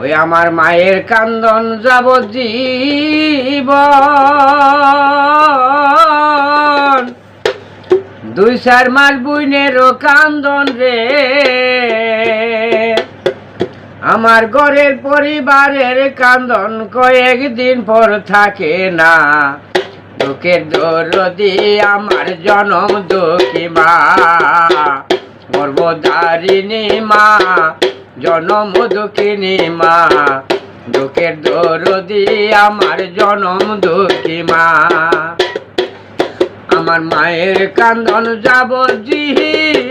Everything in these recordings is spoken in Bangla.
ওই আমার মায়ের কান্দন যাবজ্জীবন, 2-4 মাস বুইনেরও কান্দন রে। আমার ঘরের পরিবারের কান্দন কয়েকদিন পর থাকে না। দুঃখের দরদি আমার জনম দুঃখী মা, গর্ভধারিণী মা, জনম দুঃখিনী মা। দুঃখের দরদি আমার জনম দুঃখী মা। আমার মায়ের কান্দন যাবজ্জীবন,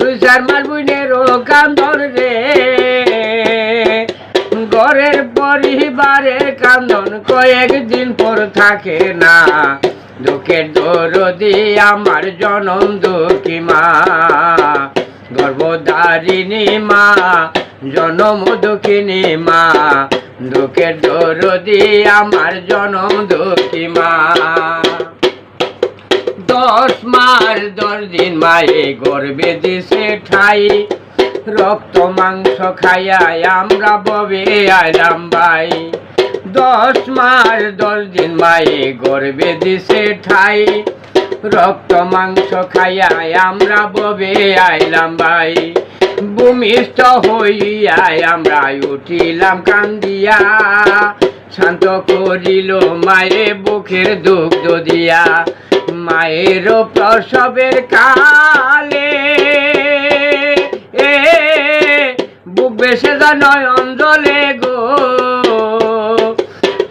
2-4 মাস বুইনেরও কান্দন রে। ঘরের পরিবারের কান্দন কয়েকদিন পর থাকে না। দুঃখের দরদি আমার জনম দুঃখী মা, গর্ভধারিণী মা, জনম দুঃখিনী মা। দুঃখের দরদি আমার জনম দুঃখী মা। 10 মাস 10 দিন মায়ে গর্ভে দিছে ঠাই, রক্ত মাংস খাইয়া আমরা ববে আইলাম ভাই। 10 মাস 10 দিন মায়ে গর্ভে দিছে ঠাই, রক্ত মাংস খাইয়া আমরা ববে আইলাম ভাই। ভূমিষ্ঠ হইয়া আমরা উঠিলাম কান্দিয়া, শান্ত করিল মায়ে বুকের দুগ্ধ দিয়া। মায়ের প্রসবের কালে বুক বেসে নয়ন জলে গো,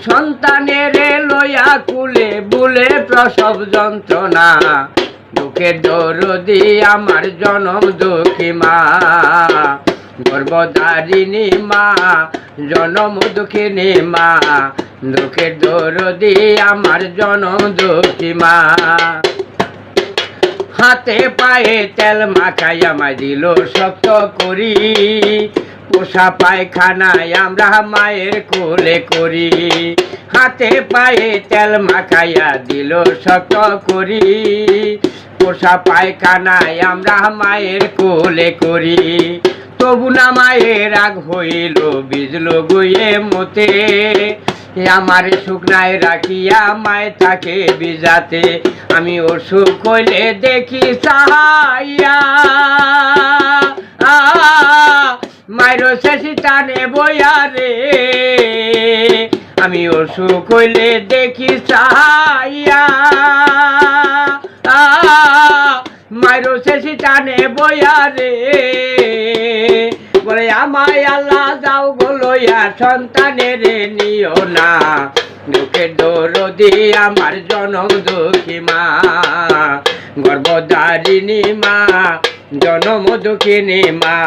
সন্তানের লইয়া কুলে বুলে প্রসব যন্ত্রণা। দুঃখের দরদি আমার জনম দুঃখী মা, গর্ভধারিণী মা, জনম দুঃখিনী মা। দুঃখের দরদি আমার জনম দুঃখী মা। হাতে পায়ে তেল মাখাইয়া মাই দিল শক্ত করি, পোষা পায়খানায় আমরা মায়ের কোলে করি। হাতে পায়ে তেল মাখাইয়া দিল শক্ত করি, পোষা পায়খানায় আমরা মায়ের কোলে করি। তবু না মায়ের রাগ হইল বিজল গইয়ে মতে, আমার শুকনায় রাখিয়া মায় থাকে বিজাতে। আমি অসুখ হইলে দেখি চাহাইয়া, মায়ের শেষি টানে বইয়া রে। আমি অসুখ হইলে দেখি চাহাইয়া, মায়ের শেষি টানে বইয়া রে। বলে আমায় আল্লাহ যাও গো লইয়া, সন্তানের নিও না। দুঃখের দরদি আমার জনম দুঃখী মা, গর্ভধারিণী মা, জনম দুঃখিনী মা।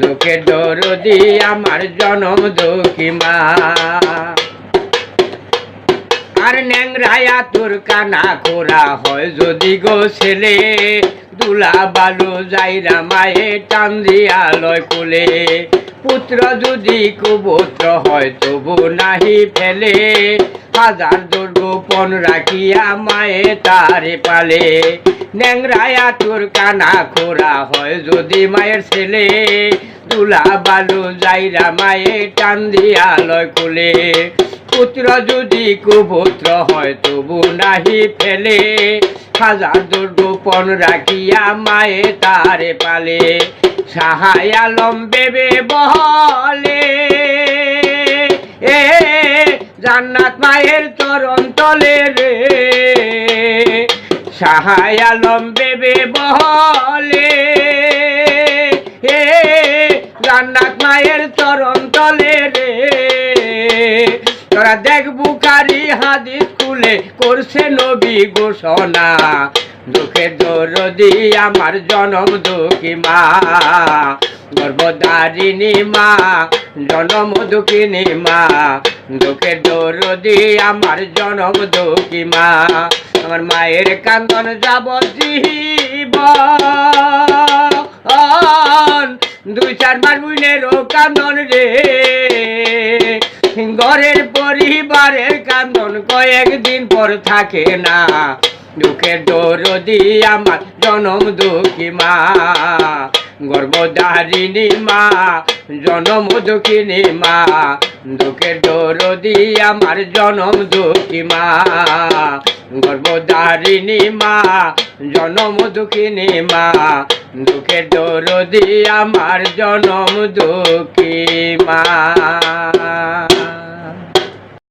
দুঃখের দরদি আমার জনম দুঃখী মা। আর ন্যাংরায়া তোর কানা খোরা হয় যদি গো ছেলে, দুলা বালু যাইরা মায়ে টান দিয়া লয় কোলে। পুত্র যদি কুপুত্র হয় তবু নাহি ফেলে, হাজার দুর্গোপন রাখিয়া মায়ে তারে পালে। ন্যাংরায়া তোর কানা খোরা হয় যদি মায়ের ছেলে, দুলা বালু যাইরা মায়ে টান দিয়া লয় কোলে। পুত্র যদি কুপুত্র হয় তবু নাহি ফেলে, হাজার দুর্গোপন রাখিয়া মায়ে তারে পালে। সাহায় আলম বেবে বলে জান্নাত মায়ের চরণ তলে রে। সাহায় আলম বেবে বলে জান্নাত মায়ের চরণ তলে রে। তোরা দেখ বুখারী হাদিস খুলে করছে নবী ঘোষণা, দুঃখের দরদি আমার জনম দুঃখী মা, গর্ভধারিণী মা, জনম দুঃখিনী মা। দুঃখের দরদি আমার জনম দুঃখী মা। আমার মায়ের কান্দন যাবজ্জীবন, 2-4 মাস বুইনেরও কান্দন রে। ঘরের পরিবারের কান্দন কয়েকদিন পর থাকে না। দুঃখের দরদি আমার জনম দুঃখী মা, গর্ভধারিণী মা, জনম দুঃখিনী মা, দুঃখের দরদি আমার জনম দুঃখী মা, গর্ভধারিণী মা, জনম দুঃখিনী মা, দুঃখের দরদি আমার জনম দুঃখী মা।